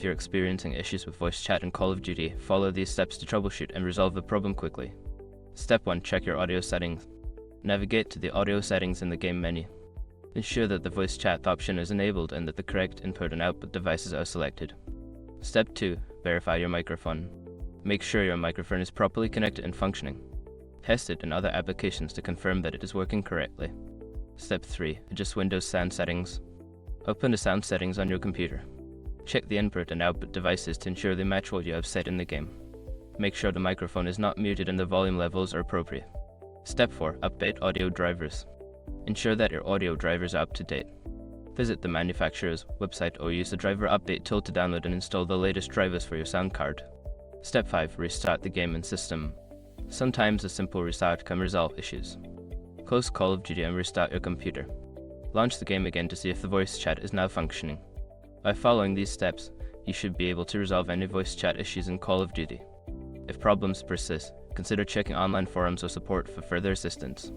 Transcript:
you're experiencing issues with voice chat in Call of Duty, follow these steps to troubleshoot and resolve the problem quickly. Step 1. Check your audio settings. Navigate to the audio settings in the game menu. Ensure that the voice chat option is enabled and that the correct input and output devices are selected. Step 2. Verify your microphone. Make sure your microphone is properly connected and functioning. Test it in other applications to confirm that it is working correctly. Step 3. Adjust Windows sound settings. Open the sound settings on your computer. Check the input and output devices to ensure they match what you have set in the game. Make sure the microphone is not muted and the volume levels are appropriate. Step 4. Update audio drivers. Ensure that your audio drivers are up to date. Visit the manufacturer's website or use the driver update tool to download and install the latest drivers for your sound card. Step 5. Restart the game and system. Sometimes a simple restart can resolve issues. Close Call of Duty and restart your computer. Launch the game again to see if the voice chat is now functioning. By following these steps, you should be able to resolve any voice chat issues in Call of Duty. If problems persist, consider checking online forums or support for further assistance.